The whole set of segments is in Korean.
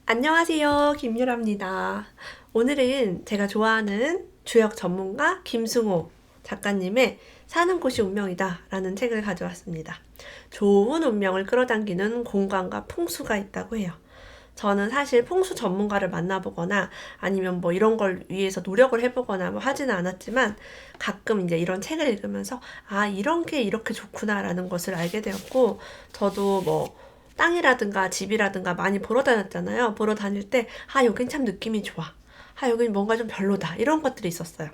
안녕하세요. 김유라입니다. 오늘은 제가 좋아하는 주역 전문가 김승호 작가님의 사는 곳이 운명이다 라는 책을 가져왔습니다. 좋은 운명을 끌어당기는 공간과 풍수가 있다고 해요. 저는 사실 풍수 전문가를 만나보거나 아니면 뭐 이런 걸 위해서 노력을 해보거나 뭐 하지는 않았지만 가끔 이제 이런 책을 읽으면서 이런 게 이렇게 좋구나라는 것을 알게 되었고, 저도 뭐 땅이라든가 집이라든가 많이 보러 다녔잖아요. 보러 다닐 때 여긴 참 느낌이 좋아. 여긴 뭔가 좀 별로다. 이런 것들이 있었어요.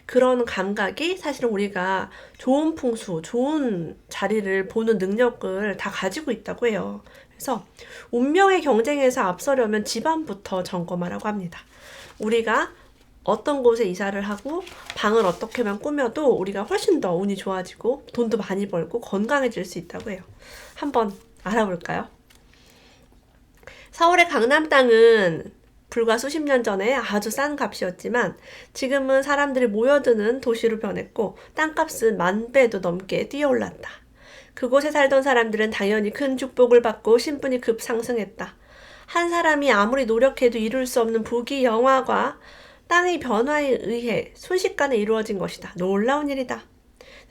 그런 감각이 사실은 우리가 좋은 풍수, 좋은 자리를 보는 능력을 다 가지고 있다고 해요. 그래서 운명의 경쟁에서 앞서려면 집안부터 점검하라고 합니다. 우리가 어떤 곳에 이사를 하고 방을 어떻게만 꾸며도 우리가 훨씬 더 운이 좋아지고 돈도 많이 벌고 건강해질 수 있다고 해요. 한번 알아볼까요? 서울의 강남 땅은 불과 수십 년 전에 아주 싼 값이었지만 지금은 사람들이 모여드는 도시로 변했고 땅값은 10,000배도 넘게 뛰어올랐다. 그곳에 살던 사람들은 당연히 큰 축복을 받고 신분이 급상승했다. 한 사람이 아무리 노력해도 이룰 수 없는 부귀영화가 땅의 변화에 의해 순식간에 이루어진 것이다. 놀라운 일이다.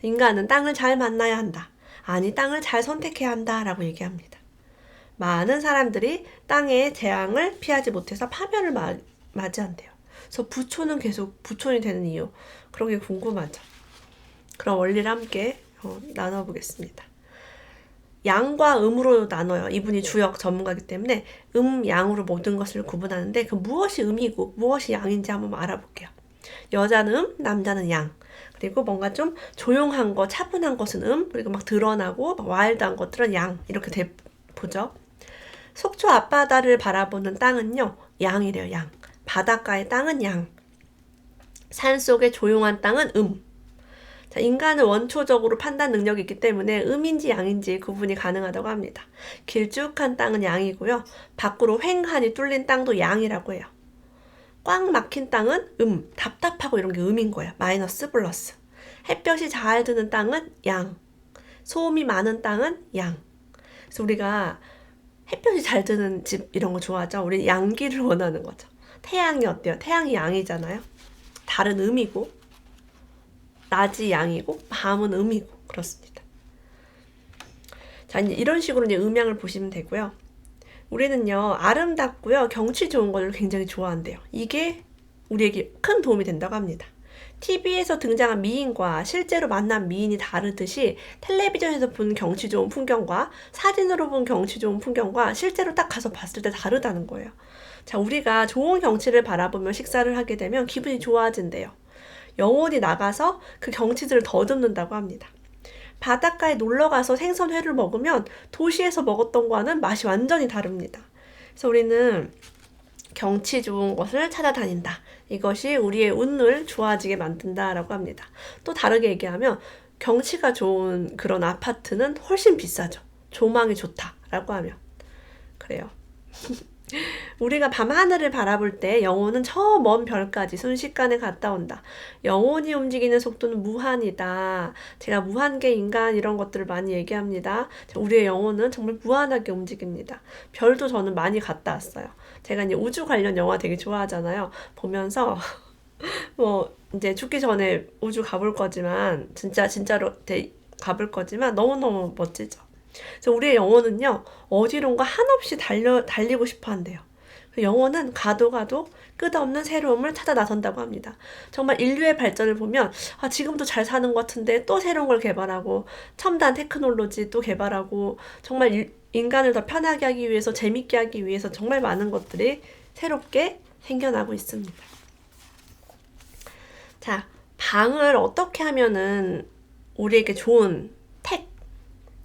인간은 땅을 잘 만나야 한다. 아니, 땅을 잘 선택해야 한다. 라고 얘기합니다. 많은 사람들이 땅의 재앙을 피하지 못해서 파멸을 맞이한대요. 그래서 부촌은 계속 부촌이 되는 이유, 그런 게 궁금하죠. 그럼 원리를 함께 나눠보겠습니다. 양과 음으로 나눠요. 이분이 주역 전문가이기 때문에 양으로 모든 것을 구분하는데 그 무엇이 음이고 무엇이 양인지 한번 알아볼게요. 여자는 남자는 양. 그리고 뭔가 좀 조용한 거, 차분한 것은 그리고 막 드러나고 막 와일드한 것들은 양. 이렇게 보죠. 속초 앞바다를 바라보는 땅은요, 양이래요, 양. 바닷가의 땅은 양. 산속의 조용한 땅은 자, 인간은 원초적으로 판단 능력이 있기 때문에 음인지 양인지 구분이 가능하다고 합니다. 길쭉한 땅은 양이고요. 밖으로 휑하니 뚫린 땅도 양이라고 해요. 꽉 막힌 땅은 답답하고 이런 게 음인 거예요. 마이너스 플러스. 햇볕이 잘 드는 땅은 양. 소음이 많은 땅은 양. 그래서 우리가 햇볕이 잘 드는 집 이런 거 좋아하죠. 우리 양기를 원하는 거죠. 태양이 어때요? 태양이 양이잖아요. 달은 음이고 낮이 양이고 밤은 음이고 그렇습니다. 자, 이제 이런 식으로 이제 음양을 보시면 되고요. 우리는요, 아름답고요, 경치 좋은 걸 굉장히 좋아한대요. 이게 우리에게 큰 도움이 된다고 합니다. TV에서 등장한 미인과 실제로 만난 미인이 다르듯이 텔레비전에서 본 경치 좋은 풍경과 사진으로 본 경치 좋은 풍경과 실제로 딱 가서 봤을 때 다르다는 거예요. 자, 우리가 좋은 경치를 바라보며 식사를 하게 되면 기분이 좋아진대요. 영혼이 나가서 그 경치들을 더듬는다고 합니다. 바닷가에 놀러가서 생선회를 먹으면 도시에서 먹었던 거와는 맛이 완전히 다릅니다. 그래서 우리는 경치 좋은 곳을 찾아다닌다. 이것이 우리의 운을 좋아지게 만든다라고 합니다. 또 다르게 얘기하면 경치가 좋은 그런 아파트는 훨씬 비싸죠. 조망이 좋다라고 하면. 그래요. 우리가 밤하늘을 바라볼 때 영혼은 저 먼 별까지 순식간에 갔다 온다. 영혼이 움직이는 속도는 무한이다. 제가 무한계 인간 이런 것들을 많이 얘기합니다. 우리의 영혼은 정말 무한하게 움직입니다. 별도 저는 많이 갔다 왔어요. 제가 이제 우주 관련 영화 되게 좋아하잖아요. 보면서 뭐 이제 죽기 전에 우주 가볼 거지만 진짜로 가볼 거지만 너무너무 멋지죠. 그래서 우리의 영혼은요, 어디론가 한없이 달리고 싶어 한대요. 영혼은 가도 끝없는 새로움을 찾아 나선다고 합니다. 정말 인류의 발전을 보면 지금도 잘 사는 것 같은데 또 새로운 걸 개발하고 첨단 테크놀로지 또 개발하고 정말 인간을 더 편하게 하기 위해서 재밌게 하기 위해서 정말 많은 것들이 새롭게 생겨나고 있습니다. 자, 방을 어떻게 하면은 우리에게 좋은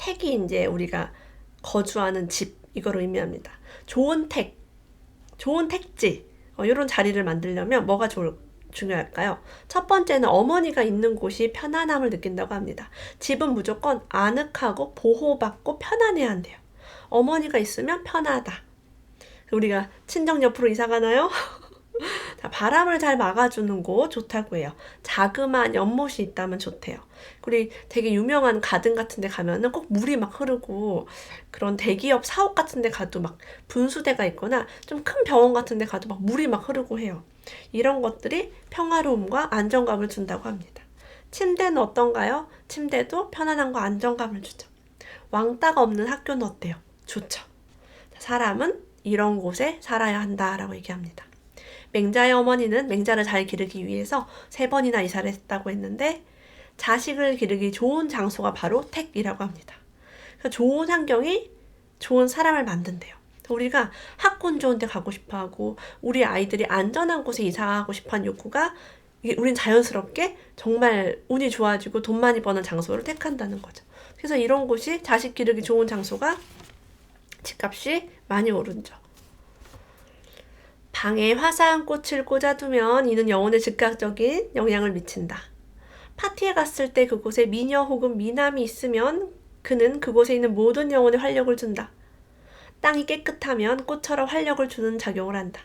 택이 이제 우리가 거주하는 집 이거를 의미합니다. 좋은 택지 이런 자리를 만들려면 뭐가 중요할까요? 첫 번째는 어머니가 있는 곳이 편안함을 느낀다고 합니다. 집은 무조건 아늑하고 보호받고 편안해야 한대요. 어머니가 있으면 편하다. 우리가 친정 옆으로 이사 가나요? 바람을 잘 막아주는 곳 좋다고 해요. 자그마한 연못이 있다면 좋대요. 우리 되게 유명한 가든 같은 데 가면은 꼭 물이 막 흐르고, 그런 대기업 사옥 같은 데 가도 막 분수대가 있거나 좀 큰 병원 같은 데 가도 막 물이 막 흐르고 해요. 이런 것들이 평화로움과 안정감을 준다고 합니다. 침대는 어떤가요? 침대도 편안함과 안정감을 주죠. 왕따가 없는 학교는 어때요? 좋죠. 사람은 이런 곳에 살아야 한다라고 얘기합니다. 맹자의 어머니는 맹자를 잘 기르기 위해서 3번이나 이사를 했다고 했는데, 자식을 기르기 좋은 장소가 바로 택이라고 합니다. 좋은 환경이 좋은 사람을 만든대요. 우리가 학군 좋은 데 가고 싶어하고 우리 아이들이 안전한 곳에 이사하고 싶어하는 욕구가, 우린 자연스럽게 정말 운이 좋아지고 돈 많이 버는 장소를 택한다는 거죠. 그래서 이런 곳이 자식 기르기 좋은 장소가 집값이 많이 오르죠. 방에 화사한 꽃을 꽂아두면 이는 영혼에 즉각적인 영향을 미친다. 파티에 갔을 때 그곳에 미녀 혹은 미남이 있으면 그는 그곳에 있는 모든 영혼에 활력을 준다. 땅이 깨끗하면 꽃처럼 활력을 주는 작용을 한다.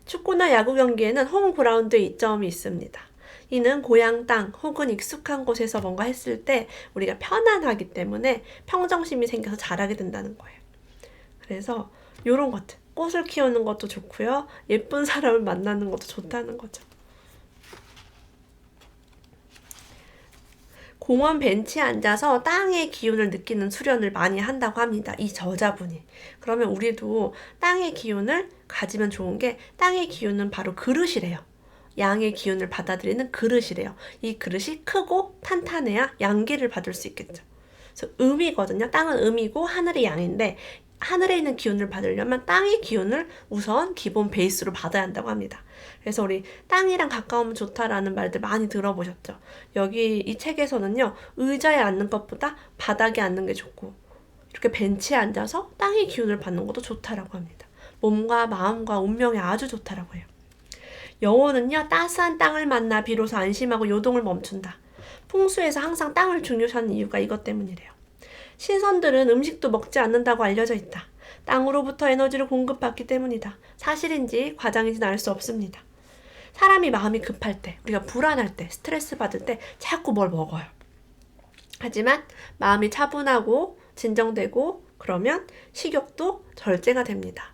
축구나 야구 경기에는 홈그라운드의 이점이 있습니다. 이는 고향 땅 혹은 익숙한 곳에서 뭔가 했을 때 우리가 편안하기 때문에 평정심이 생겨서 잘하게 된다는 거예요. 그래서 이런 것들, 꽃을 키우는 것도 좋고요. 예쁜 사람을 만나는 것도 좋다는 거죠. 공원 벤치에 앉아서 땅의 기운을 느끼는 수련을 많이 한다고 합니다. 이 저자분이. 그러면 우리도 땅의 기운을 가지면 좋은 게, 땅의 기운은 바로 그릇이래요. 양의 기운을 받아들이는 그릇이래요. 이 그릇이 크고 탄탄해야 양기를 받을 수 있겠죠. 그래서 음이거든요. 땅은 음이고 하늘이 양인데, 하늘에 있는 기운을 받으려면 땅의 기운을 우선 기본 베이스로 받아야 한다고 합니다. 그래서 우리 땅이랑 가까우면 좋다라는 말들 많이 들어보셨죠? 여기 이 책에서는요, 의자에 앉는 것보다 바닥에 앉는 게 좋고, 이렇게 벤치에 앉아서 땅의 기운을 받는 것도 좋다라고 합니다. 몸과 마음과 운명에 아주 좋다라고 해요. 영혼은요, 따스한 땅을 만나 비로소 안심하고 요동을 멈춘다. 풍수에서 항상 땅을 중요시하는 이유가 이것 때문이래요. 신선들은 음식도 먹지 않는다고 알려져 있다. 땅으로부터 에너지를 공급받기 때문이다. 사실인지 과장인지는 알 수 없습니다. 사람이 마음이 급할 때, 우리가 불안할 때, 스트레스 받을 때 자꾸 뭘 먹어요. 하지만 마음이 차분하고 진정되고 그러면 식욕도 절제가 됩니다.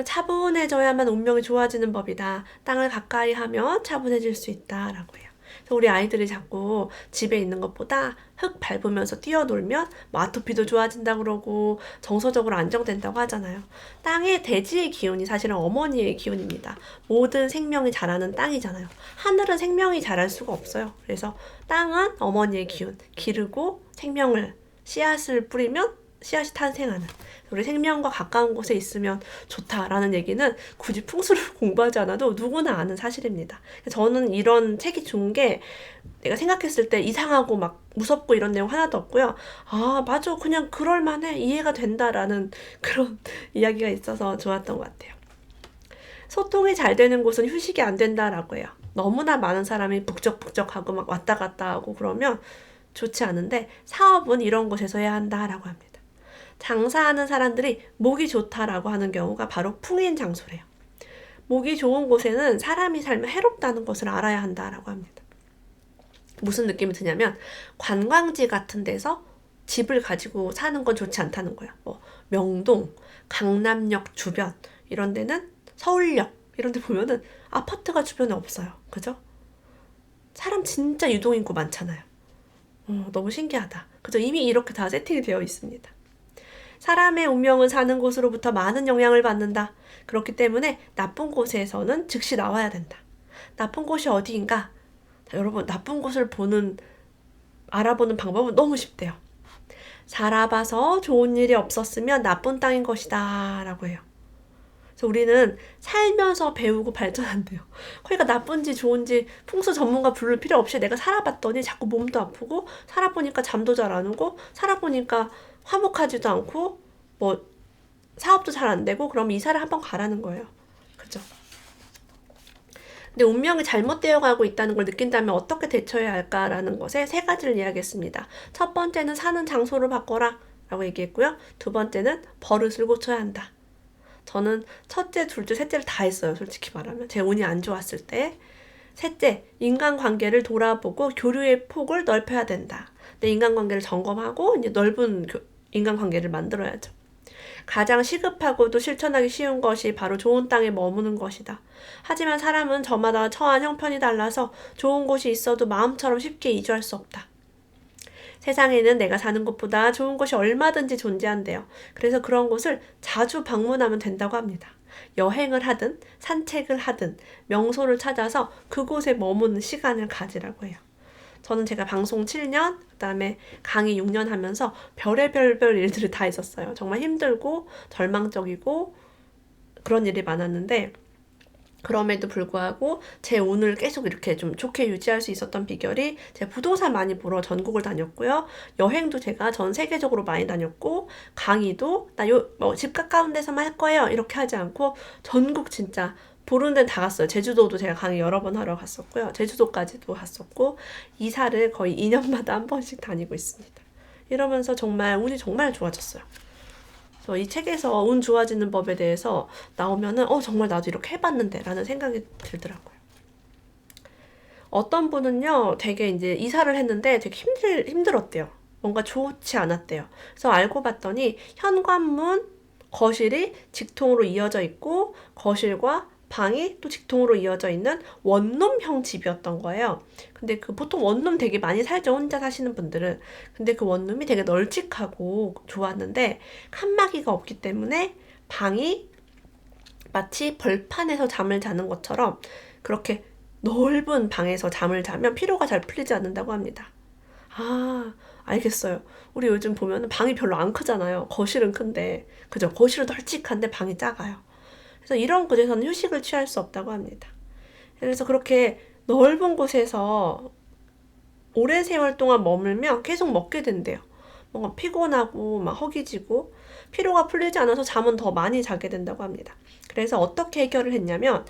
차분해져야만 운명이 좋아지는 법이다. 땅을 가까이 하면 차분해질 수 있다라고 해요. 그래서 우리 아이들이 자꾸 집에 있는 것보다 흙 밟으면서 뛰어놀면 뭐 아토피도 좋아진다 그러고 정서적으로 안정된다고 하잖아요. 땅의 대지의 기운이 사실은 어머니의 기운입니다. 모든 생명이 자라는 땅이잖아요. 하늘은 생명이 자랄 수가 없어요. 그래서 땅은 어머니의 기운, 기르고 생명을, 씨앗을 뿌리면 씨앗이 탄생하는, 우리 생명과 가까운 곳에 있으면 좋다라는 얘기는 굳이 풍수를 공부하지 않아도 누구나 아는 사실입니다. 저는 이런 책이 좋은 게, 내가 생각했을 때 이상하고 막 무섭고 이런 내용 하나도 없고요. 아, 맞아, 그냥 그럴만해, 이해가 된다라는 그런 이야기가 있어서 좋았던 것 같아요. 소통이 잘 되는 곳은 휴식이 안 된다라고 해요. 너무나 많은 사람이 북적북적하고 막 왔다 갔다 하고 그러면 좋지 않은데, 사업은 이런 곳에서 해야 한다라고 합니다. 장사하는 사람들이 목이 좋다라고 하는 경우가 바로 풍인 장소래요. 목이 좋은 곳에는 사람이 살면 해롭다는 것을 알아야 한다라고 합니다. 무슨 느낌이 드냐면, 관광지 같은 데서 집을 가지고 사는 건 좋지 않다는 거예요. 뭐 명동, 강남역 주변 이런 데는, 서울역 이런 데 보면은 아파트가 주변에 없어요. 그죠? 사람 진짜 유동인구 많잖아요. 너무 신기하다. 그죠? 이미 이렇게 다 세팅이 되어 있습니다. 사람의 운명은 사는 곳으로부터 많은 영향을 받는다. 그렇기 때문에 나쁜 곳에서는 즉시 나와야 된다. 나쁜 곳이 어디인가? 자, 여러분, 나쁜 곳을 알아보는 방법은 너무 쉽대요. 살아봐서 좋은 일이 없었으면 나쁜 땅인 것이다 라고 해요. 그래서 우리는 살면서 배우고 발전한대요. 그러니까 나쁜지 좋은지 풍수 전문가 부를 필요 없이 내가 살아봤더니 자꾸 몸도 아프고, 살아보니까 잠도 잘 안 오고, 살아보니까 화목하지도 않고, 뭐 사업도 잘 안 되고, 그럼 이사를 한번 가라는 거예요. 그죠? 근데 운명이 잘못되어 가고 있다는 걸 느낀다면 어떻게 대처해야 할까라는 것에 3가지를 이야기했습니다. 첫 번째는 사는 장소를 바꿔라 라고 얘기했고요. 두 번째는 버릇을 고쳐야 한다. 저는 첫째, 둘째, 셋째를 다 했어요. 솔직히 말하면. 제 운이 안 좋았을 때. 셋째, 인간관계를 돌아보고 교류의 폭을 넓혀야 된다. 내 인간관계를 점검하고 이제 넓은 인간관계를 만들어야죠. 가장 시급하고도 실천하기 쉬운 것이 바로 좋은 땅에 머무는 것이다. 하지만 사람은 저마다 처한 형편이 달라서 좋은 곳이 있어도 마음처럼 쉽게 이주할 수 없다. 세상에는 내가 사는 곳보다 좋은 곳이 얼마든지 존재한대요. 그래서 그런 곳을 자주 방문하면 된다고 합니다. 여행을 하든 산책을 하든 명소를 찾아서 그곳에 머무는 시간을 가지라고 해요. 저는 제가 방송 7년, 그다음에 강의 6년 하면서 별의별 일들을 다 했었어요. 정말 힘들고 절망적이고 그런 일이 많았는데 그럼에도 불구하고 제 운을 계속 이렇게 좀 좋게 유지할 수 있었던 비결이 제가 부동산 많이 보러 전국을 다녔고요. 여행도 제가 전 세계적으로 많이 다녔고 강의도 나 집 가까운 데서만 할 거예요. 이렇게 하지 않고 전국 진짜 보는 데는 다 갔어요. 제주도도 제가 강의 여러 번 하러 갔었고요. 제주도까지도 갔었고 이사를 거의 2년마다 한 번씩 다니고 있습니다. 이러면서 정말 운이 정말 좋아졌어요. 그래서 이 책에서 운 좋아지는 법에 대해서 나오면은 정말 나도 이렇게 해봤는데 라는 생각이 들더라고요. 어떤 분은요 되게 이제 이사를 했는데 되게 힘들었대요. 뭔가 좋지 않았대요. 그래서 알고 봤더니 현관문, 거실이 직통으로 이어져 있고 거실과 방이 또 직통으로 이어져 있는 원룸형 집이었던 거예요. 근데 보통 원룸 되게 많이 살죠. 혼자 사시는 분들은. 근데 그 원룸이 되게 널찍하고 좋았는데 칸막이가 없기 때문에 방이 마치 벌판에서 잠을 자는 것처럼 그렇게 넓은 방에서 잠을 자면 피로가 잘 풀리지 않는다고 합니다. 알겠어요. 우리 요즘 보면 방이 별로 안 크잖아요. 거실은 큰데. 그죠? 거실은 널찍한데 방이 작아요. 그래서 이런 곳에서는 휴식을 취할 수 없다고 합니다. 그래서 그렇게 넓은 곳에서 오랜 세월 동안 머물면 계속 먹게 된대요. 뭔가 피곤하고 막 허기지고 피로가 풀리지 않아서 잠은 더 많이 자게 된다고 합니다. 그래서 어떻게 해결을 했냐면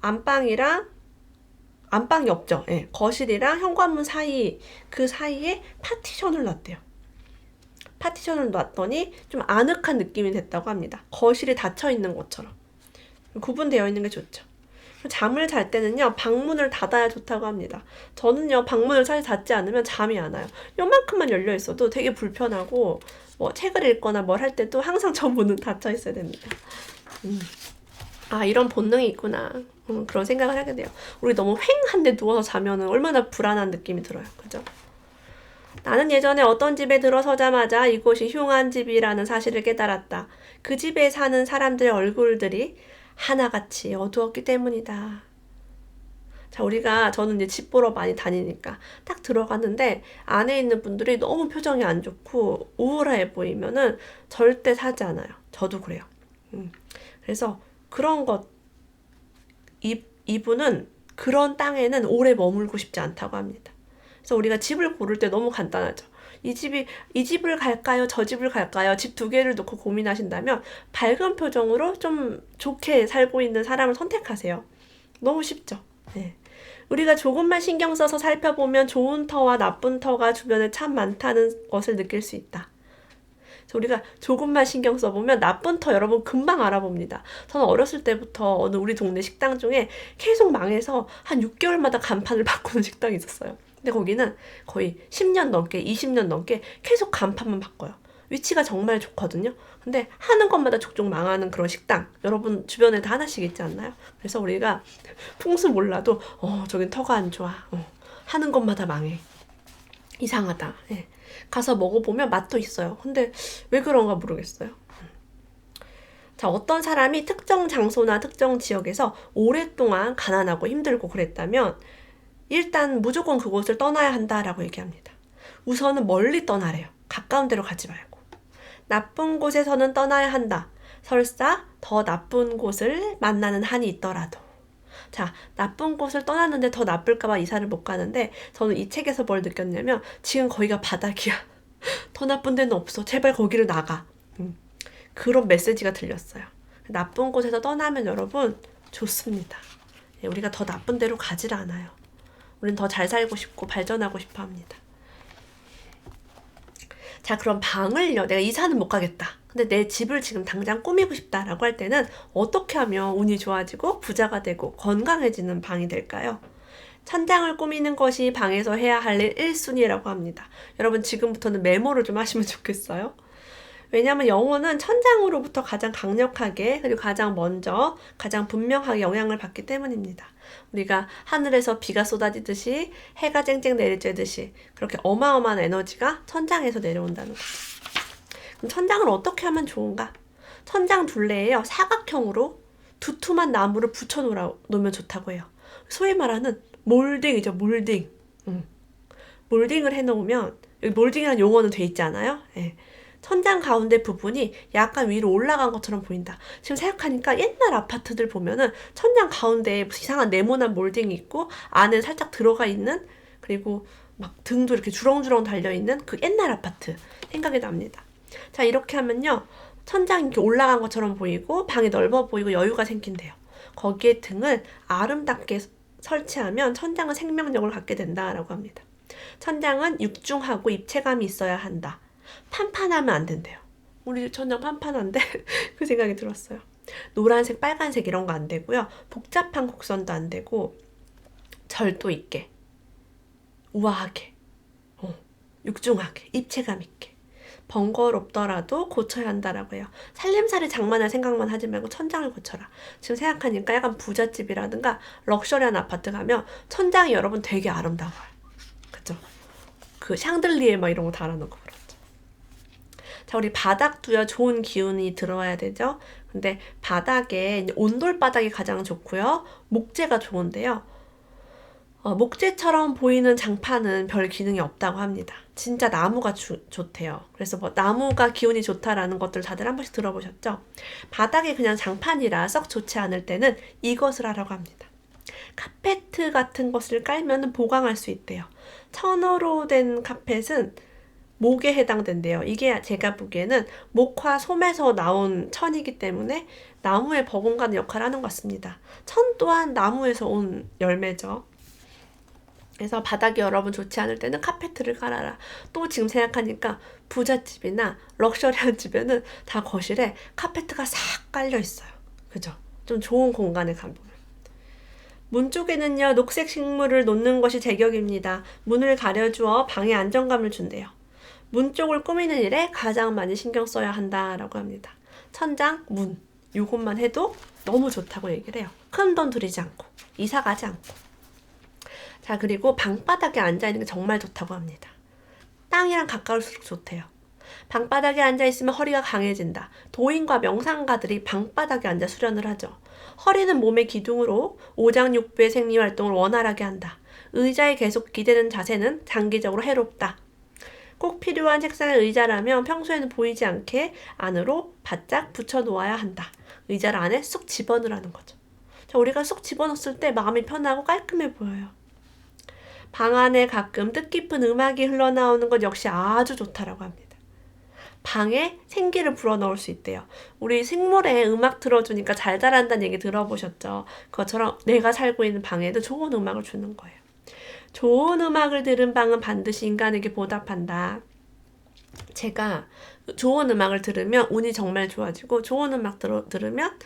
안방이 없죠. 예, 거실이랑 현관문 그 사이에 파티션을 놨대요. 파티션을 놨더니 좀 아늑한 느낌이 됐다고 합니다. 거실이 닫혀 있는 것처럼 구분되어 있는 게 좋죠. 잠을 잘 때는요 방문을 닫아야 좋다고 합니다. 저는요 방문을 사실 닫지 않으면 잠이 안 와요. 요만큼만 열려 있어도 되게 불편하고 책을 읽거나 뭘 할 때도 항상 저 문은 닫혀 있어야 됩니다. 이런 본능이 있구나. 그런 생각을 하게 돼요. 우리 너무 휑한데 누워서 자면은 얼마나 불안한 느낌이 들어요. 그죠? 나는 예전에 어떤 집에 들어서자마자 이곳이 흉한 집이라는 사실을 깨달았다. 그 집에 사는 사람들의 얼굴들이 하나같이 어두웠기 때문이다. 자, 저는 이제 집 보러 많이 다니니까 딱 들어갔는데 안에 있는 분들이 너무 표정이 안 좋고 우울해 보이면은 절대 사지 않아요. 저도 그래요. 그래서 그런 이분은 그런 땅에는 오래 머물고 싶지 않다고 합니다. 그래서 우리가 집을 고를 때 너무 간단하죠. 이 집을 갈까요? 저 집을 갈까요? 집 2개를 놓고 고민하신다면 밝은 표정으로 좀 좋게 살고 있는 사람을 선택하세요. 너무 쉽죠? 네. 우리가 조금만 신경 써서 살펴보면 좋은 터와 나쁜 터가 주변에 참 많다는 것을 느낄 수 있다. 그래서 우리가 조금만 신경 써보면 나쁜 터 여러분 금방 알아봅니다. 저는 어렸을 때부터 어느 우리 동네 식당 중에 계속 망해서 한 6개월마다 간판을 바꾸는 식당이 있었어요. 근데 거기는 거의 10년 넘게 20년 넘게 계속 간판만 바꿔요. 위치가 정말 좋거든요. 근데 하는 것마다 족족 망하는 그런 식당 여러분 주변에 다 하나씩 있지 않나요? 그래서 우리가 풍수 몰라도 저긴 터가 안 좋아. 하는 것마다 망해. 이상하다. 예. 가서 먹어보면 맛도 있어요. 근데 왜 그런가 모르겠어요. 자, 어떤 사람이 특정 장소나 특정 지역에서 오랫동안 가난하고 힘들고 그랬다면 일단 무조건 그곳을 떠나야 한다라고 얘기합니다. 우선은 멀리 떠나래요. 가까운 데로 가지 말고. 나쁜 곳에서는 떠나야 한다. 설사 더 나쁜 곳을 만나는 한이 있더라도. 자, 나쁜 곳을 떠났는데 더 나쁠까봐 이사를 못 가는데 저는 이 책에서 뭘 느꼈냐면 지금 거기가 바닥이야. 더 나쁜 데는 없어. 제발 거기를 나가. 그런 메시지가 들렸어요. 나쁜 곳에서 떠나면 여러분 좋습니다. 우리가 더 나쁜 데로 가질 않아요. 우린 더 잘 살고 싶고 발전하고 싶어 합니다. 자, 그럼 방을요. 내가 이사는 못 가겠다. 근데 내 집을 지금 당장 꾸미고 싶다라고 할 때는 어떻게 하면 운이 좋아지고 부자가 되고 건강해지는 방이 될까요? 천장을 꾸미는 것이 방에서 해야 할 일 1순위라고 합니다. 여러분 지금부터는 메모를 좀 하시면 좋겠어요. 왜냐하면 영혼은 천장으로부터 가장 강력하게 그리고 가장 먼저 가장 분명하게 영향을 받기 때문입니다. 우리가 하늘에서 비가 쏟아지듯이 해가 쨍쨍 내리쬐듯이 그렇게 어마어마한 에너지가 천장에서 내려온다는 거죠. 그럼 천장을 어떻게 하면 좋은가? 천장 둘레에요 사각형으로 두툼한 나무를 붙여 놓으면 좋다고 해요. 소위 말하는 몰딩이죠. 몰딩. 몰딩을 해놓으면 여기 몰딩이라는 용어는 돼 있지 않아요? 예. 천장 가운데 부분이 약간 위로 올라간 것처럼 보인다. 지금 생각하니까 옛날 아파트들 보면은 천장 가운데에 이상한 네모난 몰딩이 있고 안에 살짝 들어가 있는 그리고 막 등도 이렇게 주렁주렁 달려있는 그 옛날 아파트 생각이 납니다. 자, 이렇게 하면요. 천장이 이렇게 올라간 것처럼 보이고 방이 넓어 보이고 여유가 생긴대요. 거기에 등을 아름답게 설치하면 천장은 생명력을 갖게 된다라고 합니다. 천장은 육중하고 입체감이 있어야 한다. 판판하면 안 된대요. 우리 천장 판판한데? 그 생각이 들었어요. 노란색, 빨간색 이런 거 안 되고요. 복잡한 곡선도 안 되고 절도 있게, 우아하게, 육중하게, 입체감 있게. 번거롭더라도 고쳐야 한다라고 해요. 살림살이 장만할 생각만 하지 말고 천장을 고쳐라. 지금 생각하니까 약간 부잣집이라든가 럭셔리한 아파트 가면 천장이 여러분 되게 아름다워요. 그죠? 그 샹들리에 막 이런 거 달아놓고 그렇죠. 자, 우리 바닥도요 좋은 기운이 들어와야 되죠. 근데 바닥에 온돌 바닥이 가장 좋고요. 목재가 좋은데요. 목재처럼 보이는 장판은 별 기능이 없다고 합니다. 진짜 나무가 좋대요. 그래서 뭐 나무가 기운이 좋다라는 것들 다들 한 번씩 들어보셨죠? 바닥이 그냥 장판이라 썩 좋지 않을 때는 이것을 하라고 합니다. 카페트 같은 것을 깔면 보강할 수 있대요. 천으로 된 카펫은 목에 해당된대요. 이게 제가 보기에는 목화 솜에서 나온 천이기 때문에 나무에 버금가는 역할을 하는 것 같습니다. 천 또한 나무에서 온 열매죠. 그래서 바닥이 여러분 좋지 않을 때는 카페트를 깔아라. 또 지금 생각하니까 부잣집이나 럭셔리한 집에는 다 거실에 카페트가 싹 깔려 있어요. 그죠? 좀 좋은 공간에 가보면. 문 쪽에는요, 녹색 식물을 놓는 것이 제격입니다. 문을 가려주어 방에 안정감을 준대요. 문 쪽을 꾸미는 일에 가장 많이 신경 써야 한다라고 합니다. 천장, 문, 이것만 해도 너무 좋다고 얘기를 해요. 큰 돈 들이지 않고, 이사 가지 않고. 자, 그리고 방바닥에 앉아있는 게 정말 좋다고 합니다. 땅이랑 가까울수록 좋대요. 방바닥에 앉아있으면 허리가 강해진다. 도인과 명상가들이 방바닥에 앉아 수련을 하죠. 허리는 몸의 기둥으로 오장육부의 생리활동을 원활하게 한다. 의자에 계속 기대는 자세는 장기적으로 해롭다. 꼭 필요한 책상의 의자라면 평소에는 보이지 않게 안으로 바짝 붙여놓아야 한다. 의자를 안에 쑥 집어넣으라는 거죠. 자, 우리가 쑥 집어넣었을 때 마음이 편하고 깔끔해 보여요. 방 안에 가끔 뜻깊은 음악이 흘러나오는 것 역시 아주 좋다라고 합니다. 방에 생기를 불어넣을 수 있대요. 우리 식물에 음악 들어주니까 잘 자란다는 얘기 들어보셨죠? 그것처럼 내가 살고 있는 방에도 좋은 음악을 주는 거예요. 좋은 음악을 들은 방은 반드시 인간에게 보답한다. 제가 좋은 음악을 들으면 운이 정말 좋아지고 좋은 음악 들으면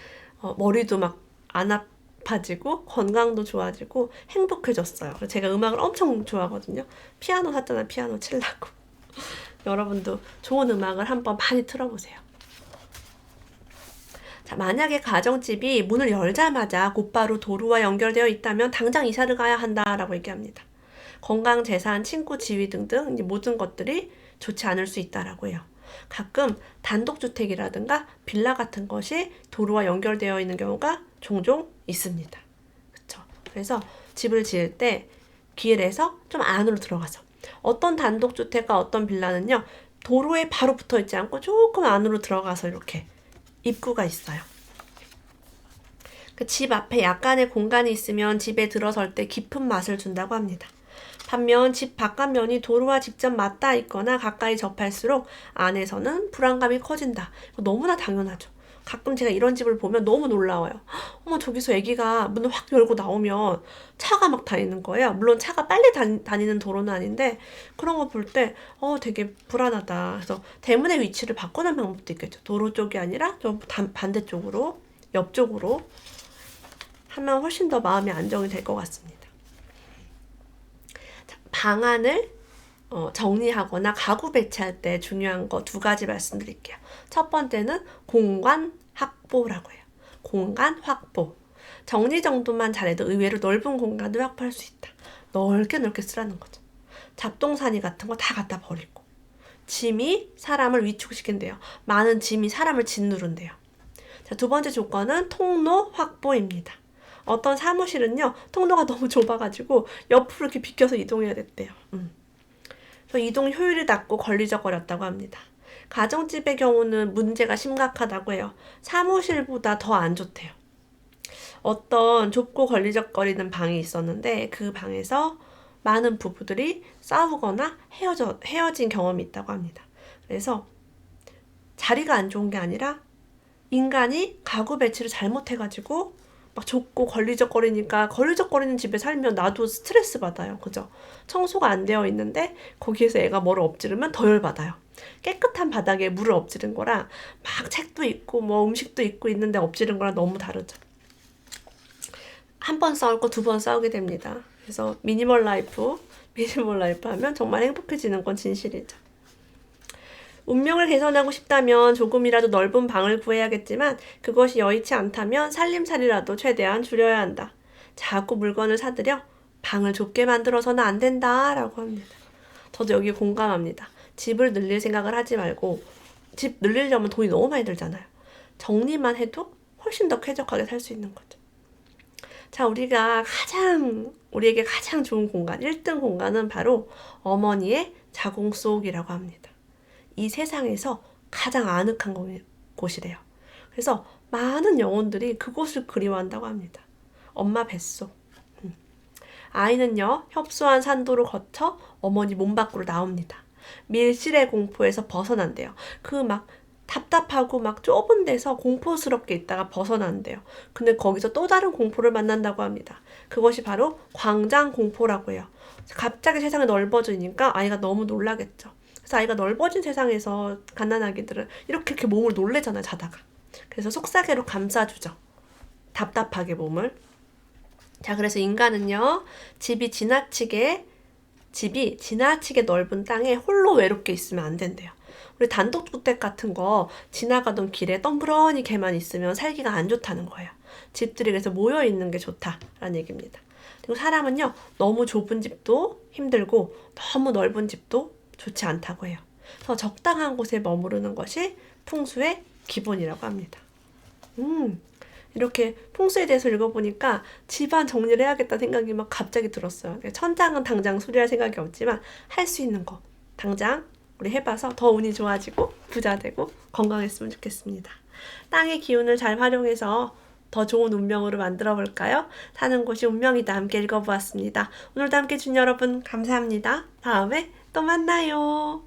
머리도 막 안 아파지고 건강도 좋아지고 행복해졌어요. 그래서 제가 음악을 엄청 좋아하거든요. 피아노 샀잖아요. 피아노 치려고. 여러분도 좋은 음악을 한번 많이 틀어보세요. 자, 만약에 가정집이 문을 열자마자 곧바로 도로와 연결되어 있다면 당장 이사를 가야 한다라고 얘기합니다. 건강, 재산, 친구, 지위 등등 모든 것들이 좋지 않을 수 있다라고 해요. 가끔 단독주택이라든가 빌라 같은 것이 도로와 연결되어 있는 경우가 종종 있습니다. 그렇죠? 그래서 집을 지을 때 길에서 좀 안으로 들어가서 어떤 단독주택과 어떤 빌라는요. 도로에 바로 붙어 있지 않고 조금 안으로 들어가서 이렇게 입구가 있어요. 그 집 앞에 약간의 공간이 있으면 집에 들어설 때 깊은 맛을 준다고 합니다. 반면 집 바깥면이 도로와 직접 맞닿아 있거나 가까이 접할수록 안에서는 불안감이 커진다. 너무나 당연하죠. 가끔 제가 이런 집을 보면 너무 놀라워요. 어머, 저기서 아기가 문을 확 열고 나오면 차가 막 다니는 거예요. 물론 차가 빨리 다니는 도로는 아닌데 그런 거 볼 때 되게 불안하다. 그래서 대문의 위치를 바꾸는 방법도 있겠죠. 도로 쪽이 아니라 좀 반대쪽으로, 옆쪽으로 하면 훨씬 더 마음이 안정이 될 것 같습니다. 자, 방안을 정리하거나 가구 배치할 때 중요한 거 2가지 말씀드릴게요. 첫 번째는 공간 확보라고 해요. 공간 확보. 정리정돈만 잘해도 의외로 넓은 공간을 확보할 수 있다. 넓게 쓰라는 거죠. 잡동사니 같은 거 다 갖다 버리고. 짐이 사람을 위축시킨대요. 많은 짐이 사람을 짓누른대요. 자, 2번째 조건은 통로 확보입니다. 어떤 사무실은요, 통로가 너무 좁아가지고 옆으로 이렇게 비켜서 이동해야 됐대요. 그래서 이동 효율이 낮고 걸리적거렸다고 합니다. 가정집의 경우는 문제가 심각하다고 해요. 사무실보다 더 안 좋대요. 어떤 좁고 걸리적거리는 방이 있었는데 그 방에서 많은 부부들이 싸우거나 헤어진 경험이 있다고 합니다. 그래서 자리가 안 좋은 게 아니라 인간이 가구 배치를 잘못해가지고 막 좁고 걸리적거리니까 걸리적거리는 집에 살면 나도 스트레스 받아요. 그죠? 청소가 안 되어 있는데 거기에서 애가 뭐를 엎지르면 더 열받아요. 깨끗한 바닥에 물을 엎지른 거랑 막 책도 있고 뭐 음식도 있고 있는데 엎지른 거랑 너무 다르죠. 한 번 싸울 거 2번 싸우게 됩니다. 그래서 미니멀 라이프 하면 정말 행복해지는 건 진실이죠. 운명을 개선하고 싶다면 조금이라도 넓은 방을 구해야겠지만 그것이 여의치 않다면 살림살이라도 최대한 줄여야 한다. 자꾸 물건을 사들여 방을 좁게 만들어서는 안 된다 라고 합니다. 저도 여기에 공감합니다. 집을 늘릴 생각을 하지 말고 집 늘리려면 돈이 너무 많이 들잖아요. 정리만 해도 훨씬 더 쾌적하게 살 수 있는 거죠. 자, 우리에게 가장 좋은 공간, 1등 공간은 바로 어머니의 자궁 속이라고 합니다. 이 세상에서 가장 아늑한 곳이래요. 그래서 많은 영혼들이 그곳을 그리워한다고 합니다. 엄마 뱃속. 아이는요, 협소한 산도를 거쳐 어머니 몸 밖으로 나옵니다. 밀실의 공포에서 벗어난대요. 그 막 답답하고 막 좁은 데서 공포스럽게 있다가 벗어난대요. 근데 거기서 또 다른 공포를 만난다고 합니다. 그것이 바로 광장 공포라고 해요. 갑자기 세상이 넓어지니까 아이가 너무 놀라겠죠. 그래서 아이가 넓어진 세상에서 갓난아기들은 이렇게 몸을 놀래잖아요, 자다가. 그래서 속삭이로 감싸주죠. 답답하게 몸을. 자, 그래서 인간은요, 집이 지나치게 넓은 땅에 홀로 외롭게 있으면 안 된대요. 우리 단독주택 같은 거 지나가던 길에 덩그러니 개만 있으면 살기가 안 좋다는 거예요. 집들이 그래서 모여 있는 게 좋다라는 얘기입니다. 그리고 사람은요, 너무 좁은 집도 힘들고 너무 넓은 집도 좋지 않다고 해요. 그래서 적당한 곳에 머무르는 것이 풍수의 기본이라고 합니다. 이렇게 풍수에 대해서 읽어보니까 집안 정리를 해야겠다는 생각이 막 갑자기 들었어요. 천장은 당장 수리할 생각이 없지만 할 수 있는 거 당장 우리 해봐서 더 운이 좋아지고 부자 되고 건강했으면 좋겠습니다. 땅의 기운을 잘 활용해서 더 좋은 운명으로 만들어 볼까요? 사는 곳이 운명이다. 함께 읽어보았습니다. 오늘도 함께 해준 여러분 감사합니다. 다음에 또 만나요.